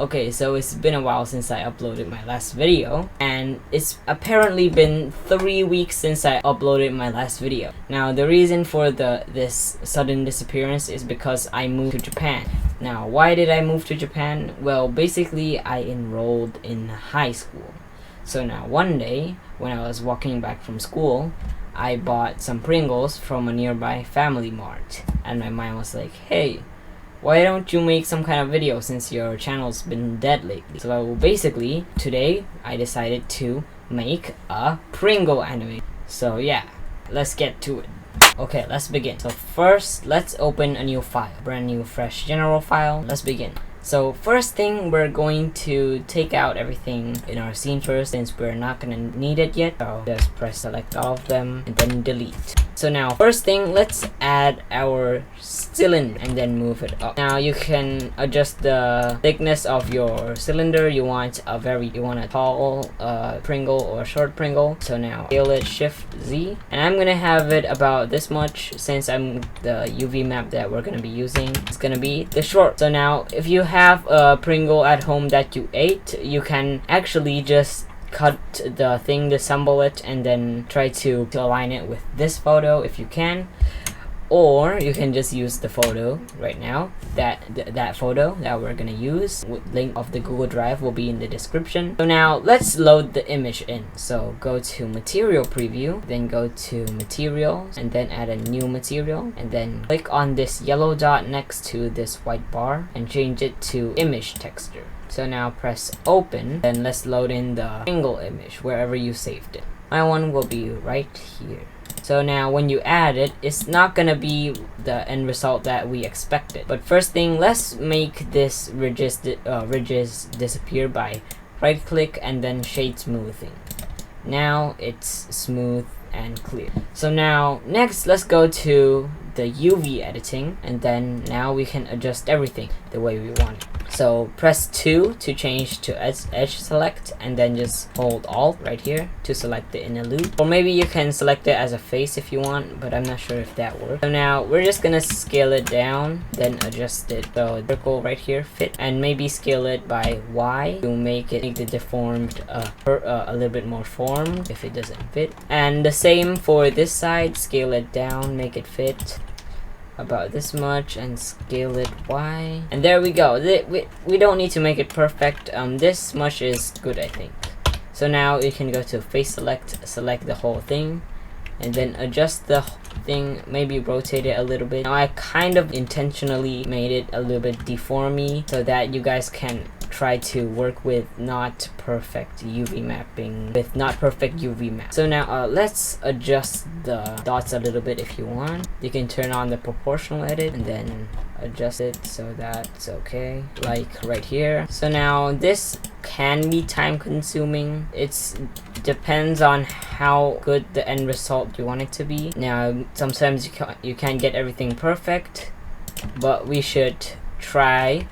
Okay, so it's been a while since I uploaded my last video, and it's apparently been 3 weeks since I uploaded my last video. Now, the reason for this sudden disappearance is because I moved to Japan. Now, why did I move to Japan? Well, basically, I enrolled in high school. So now, one day, when I was walking back from school, I bought some Pringles from a nearby Family Mart, and my mind was like, hey, why don't you make some kind of video since your channel's been dead lately? So basically, today I decided to make a Pringle anime. So yeah, let's get to it. Okay, let's begin. So first, let's open a new file. Brand new, fresh general file. Let's begin. So first thing, we're going to take out everything in our scene first since we're not gonna need it yet. So just press select all of them and then delete. So now first thing, let's add our cylinder and then move it up. Now you can adjust the thickness of your cylinder. You want a tall Pringle or a short Pringle. So now scale it Shift Z, and I'm gonna have it about this much since the UV map that we're gonna be using is gonna be the short. So now if you have a Pringle at home that you ate, you can actually just cut the thing, disassemble it, and then try to align it with this photo if you can, or you can just use the photo right now. That photo that we're gonna use, link of the Google Drive will be in the description. So now let's load the image in. So go to material preview, then go to materials, and then add a new material, and then click on this yellow dot next to this white bar and change it to image texture. So now press open, then let's load in the Pringle image wherever you saved it. My one will be right here. So now when you add it, it's not gonna be the end result that we expected. But first thing, let's make this ridges disappear by right click and then shade smoothing. Now it's smooth and clear. So now next, let's go to the UV editing, and then now we can adjust everything the way we want it. So press 2 to change to edge select, and then just hold Alt right here to select the inner loop. Or maybe you can select it as a face if you want, but I'm not sure if that works. So now we're just gonna scale it down, then adjust it. So circle right here fit, and maybe scale it by Y to make the deformed a little bit more formed if it doesn't fit. And the same for this side, scale it down, make it fit about this much, and scale it Y, and there we go. We don't need to make it perfect. This much is good, I think. So now you can go to face select the whole thing, and then adjust the thing, maybe rotate it a little bit. Now I kind of intentionally made it a little bit deformy so that you guys can try to work with not perfect UV mapping, So now let's adjust the dots a little bit if you want. You can turn on the proportional edit and then adjust it so that's okay, like right here. So now this can be time consuming. It depends on how good the end result you want it to be. Now sometimes you can't get everything perfect, but we should try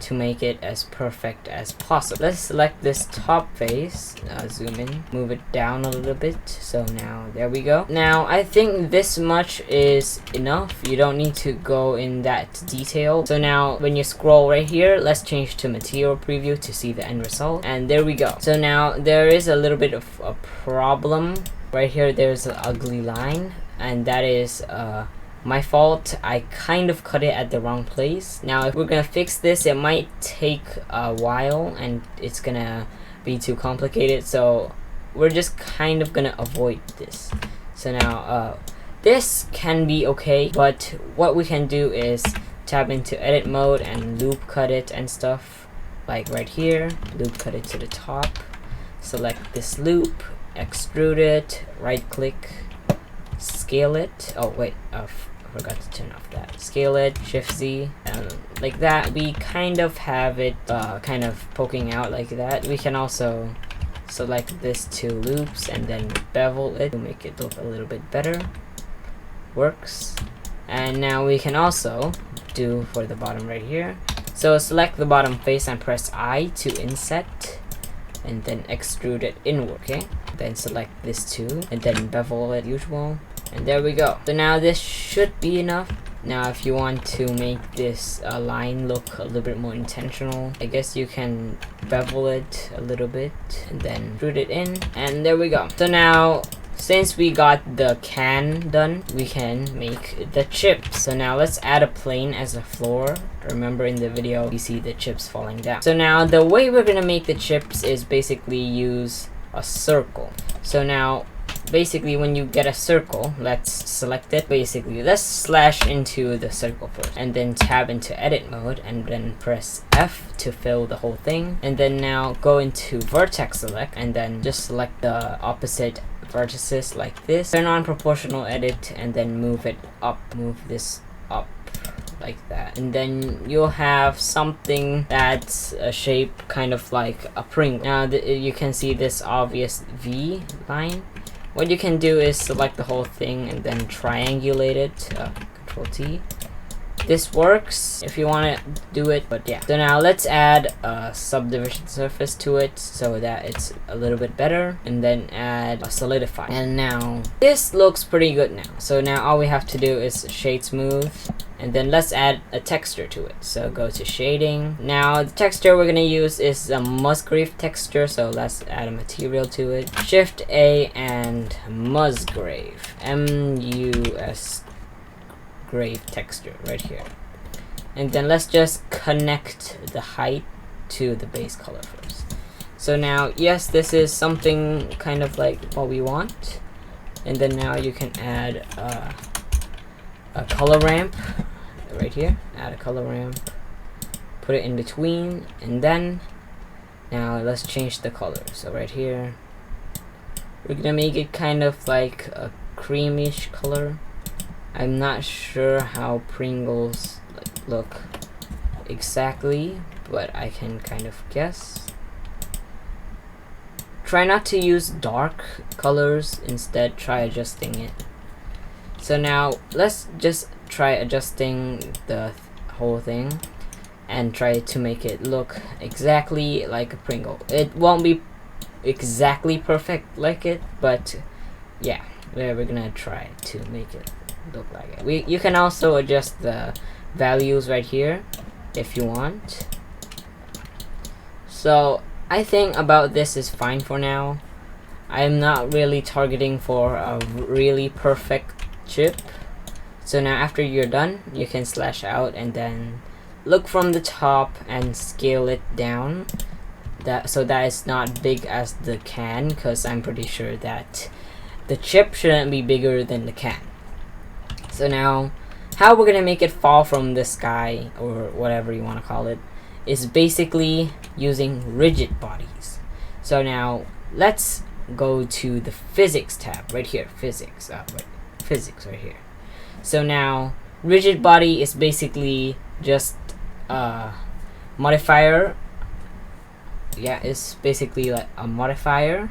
to make it as perfect as possible. Let's select this top face, zoom in, move it down a little bit. So now there we go. Now I think this much is enough. You don't need to go in that detail. So now when you scroll right here, let's change to material preview to see the end result, and there we go. So now there is a little bit of a problem right here. There's an ugly line, and that is my fault. I kind of cut it at the wrong place. Now if we're gonna fix this, it might take a while and it's gonna be too complicated, so we're just kind of gonna avoid this. So now this can be okay, but what we can do is tap into edit mode and loop cut it and stuff, like right here. Loop cut it to the top, select this loop, extrude it, right click, scale it. Oh wait, forgot to turn off that. Scale it, Shift Z, and like that. We kind of have it kind of poking out like that. We can also select this 2 loops and then bevel it to make it look a little bit better. Works. And now we can also do for the bottom right here. So select the bottom face and press I to inset, and then extrude it inward. Okay, then select this 2 and then bevel it usual. And there we go. So now this should be enough. Now if you want to make this line look a little bit more intentional, I guess you can bevel it a little bit and then root it in, and there we go. So now since we got the can done, we can make the chips. So now let's add a plane as a floor. Remember in the video you see the chips falling down. So now the way we're gonna make the chips is basically use a circle. So now basically when you get a circle, let's select it. Basically let's slash into the circle first and then tab into edit mode and then press F to fill the whole thing, and then now go into vertex select and then just select the opposite vertices like this. Turn on proportional edit and then move it up, move this up like that, and then you'll have something that's a shape kind of like a Pringle. Now you can see this obvious V line. What you can do is select the whole thing and then triangulate it, Control T. This works if you want to do it, but yeah. So now let's add a subdivision surface to it so that it's a little bit better, and then add a solidify. And now this looks pretty good now. So now all we have to do is shade smooth, and then let's add a texture to it. So go to shading. Now the texture we're gonna use is a Musgrave texture, so let's add a material to it. Shift A and Musgrave, M-U-S grave texture right here, and then let's just connect the height to the base color first. So now yes, this is something kind of like what we want, and then now you can add a color ramp right here. Add a color ramp, put it in between, and then now let's change the color. So right here we're gonna make it kind of like a creamish color. I'm not sure how Pringles look exactly, but I can kind of guess. Try not to use dark colors, instead try adjusting it. So now let's just try adjusting the whole thing and try to make it look exactly like a Pringle. It won't be exactly perfect like it, but yeah, we're gonna try to make it look like it. You can also adjust the values right here if you want. So I think about this is fine for now. I'm not really targeting for a really perfect chip. So now after you're done, you can slash out and then look from the top and scale it down, so that it's not big as the can, because I'm pretty sure that the chip shouldn't be bigger than the can. So now how we're gonna make it fall from the sky, or whatever you want to call it, is basically using rigid bodies. So now let's go to the physics tab right here. Physics right here. So now rigid body is basically just a modifier. Yeah, it's basically like a modifier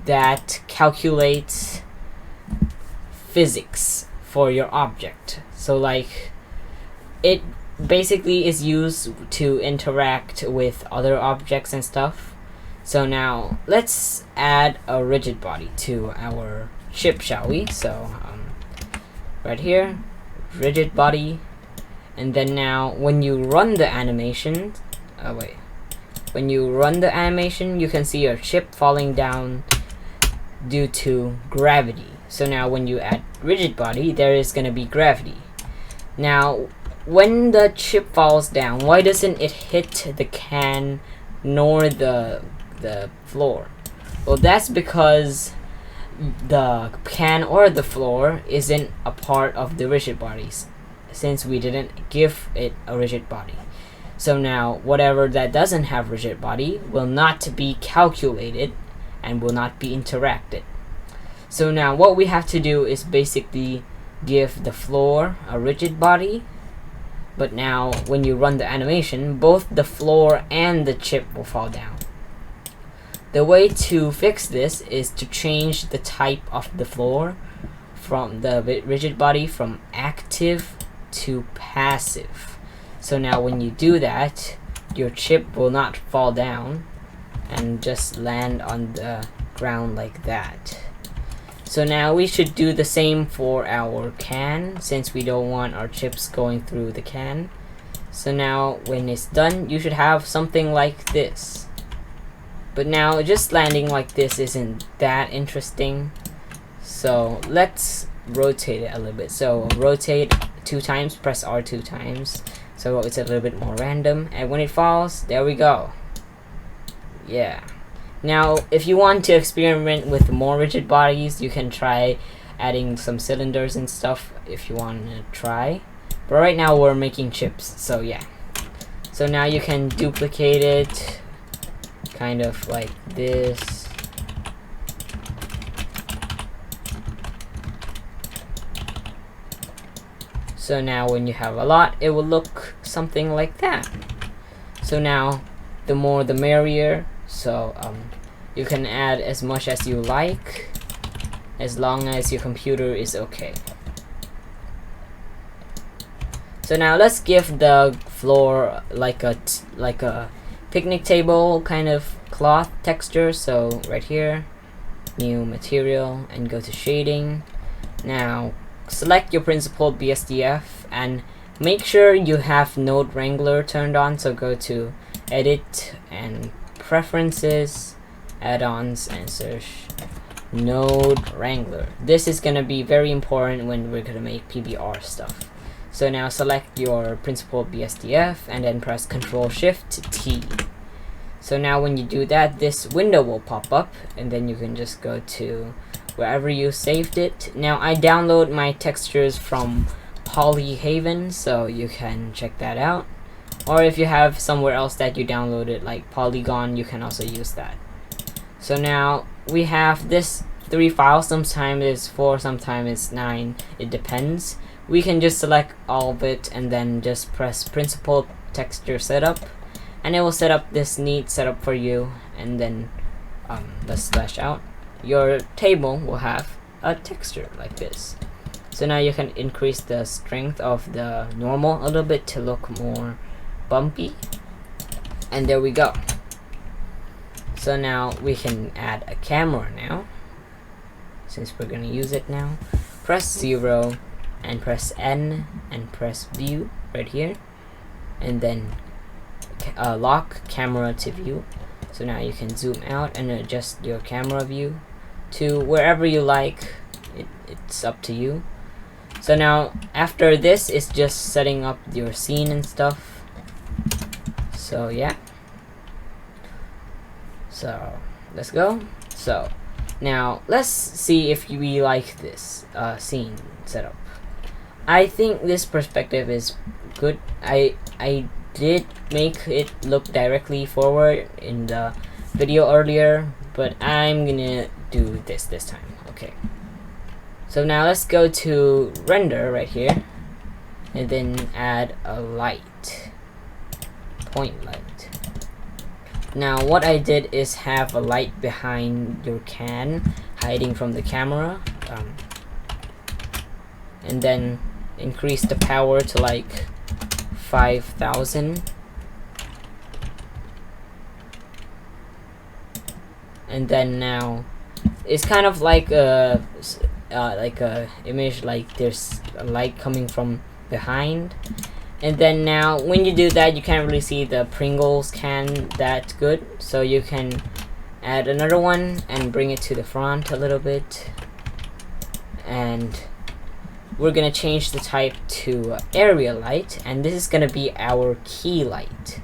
that calculates physics for your object. So like it basically is used to interact with other objects and stuff. So now let's add a rigid body to our chip, shall we? So right here, rigid body, and then now when you run the animation, when you run the animation, you can see your chip falling down due to gravity. So now when you add rigid body, there is going to be gravity. Now when the chip falls down, why doesn't it hit the can nor the floor? Well, that's because the can or the floor isn't a part of the rigid bodies, since we didn't give it a rigid body. So now whatever that doesn't have rigid body will not be calculated and will not be interacted. So now what we have to do is basically give the floor a rigid body, but now when you run the animation, both the floor and the chip will fall down. The way to fix this is to change the type of the floor from the rigid body from active to passive. So now when you do that, your chip will not fall down and just land on the ground like that. So now we should do the same for our can, since we don't want our chips going through the can. So now when it's done, you should have something like this. But now just landing like this isn't that interesting. So let's rotate it a little bit. So rotate 2 times, press R 2 times. So it's a little bit more random. And when it falls, there we go. Yeah. Now, if you want to experiment with more rigid bodies, you can try adding some cylinders and stuff if you want to try. But right now we're making chips, so yeah. So now you can duplicate it, kind of like this. So now when you have a lot, it will look something like that. So now, the more the merrier. So you can add as much as you like, as long as your computer is okay. So now let's give the floor like a picnic table kind of cloth texture. So right here, new material, and go to shading. Now select your principled BSDF and make sure you have Node Wrangler turned on. So go to edit and preferences, add-ons, and search Node Wrangler. This is gonna be very important when we're gonna make PBR stuff. So now select your principled BSDF and then press Ctrl-Shift-T. So now when you do that, this window will pop up, and then you can just go to wherever you saved it. Now I download my textures from Polyhaven, so you can check that out. Or if you have somewhere else that you downloaded, like Polygon, you can also use that. So now we have this 3 files. Sometimes it's 4, sometimes it's 9. It depends. We can just select all of it and then just press Principled Texture Setup, and it will set up this neat setup for you. And then let's slash out. Your table will have a texture like this. So now you can increase the strength of the normal a little bit to look more bumpy, and there we go. So now we can add a camera now, since we're gonna use it now. Press 0 and press N and press view right here, and then lock camera to view. So now you can zoom out and adjust your camera view to wherever you like. It's up to you. So now after this, it's just setting up your scene and stuff. So yeah, so let's go. So now let's see if we like this scene setup. I think this perspective is good. I did make it look directly forward in the video earlier, but I'm gonna do this time. Okay, so now let's go to render right here, and then add a light, point light. Now what I did is have a light behind your can, hiding from the camera, and then increase the power to like 5,000, and then now it's kind of like a image, like there's a light coming from behind. And then now when you do that, you can't really see the Pringles can that good, so you can add another one and bring it to the front a little bit. And we're gonna change the type to area light, and this is gonna be our key light.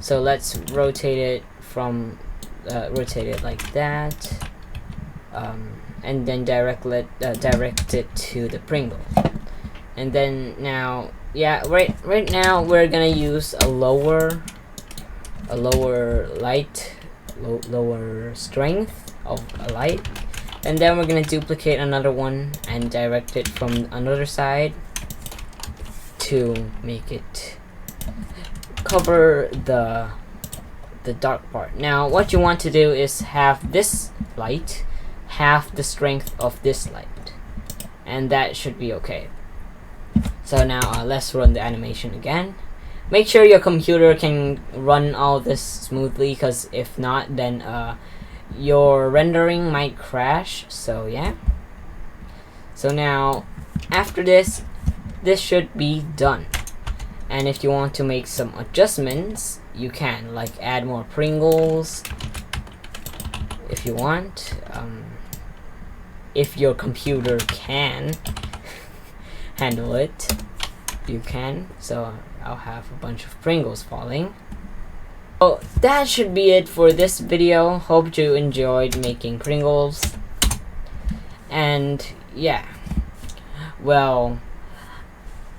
So let's rotate it from rotate it like that, and then direct it to the Pringle. And then now, yeah, right now we're gonna use a lower light, lower strength of a light, and then we're gonna duplicate another one and direct it from another side to make it cover the dark part. Now what you want to do is have this light half the strength of this light, and that should be okay. So now let's run the animation again. Make sure your computer can run all this smoothly, because if not, then your rendering might crash. So yeah, So now, after this should be done. And if you want to make some adjustments, you can, like add more Pringles if you want. If your computer can handle it, you can. So I'll have a bunch of Pringles falling. So that should be it for this video. Hope you enjoyed making Pringles. And yeah, well,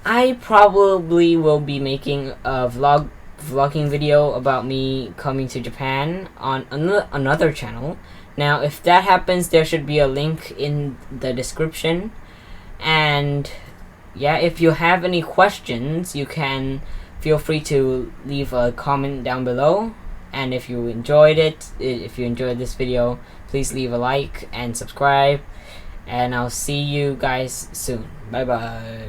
I probably will be making a vlogging video about me coming to Japan on another channel. Now if that happens, there should be a link in the description. And yeah, if you have any questions, you can feel free to leave a comment down below. And if you enjoyed this video, please leave a like and subscribe. And I'll see you guys soon. Bye bye.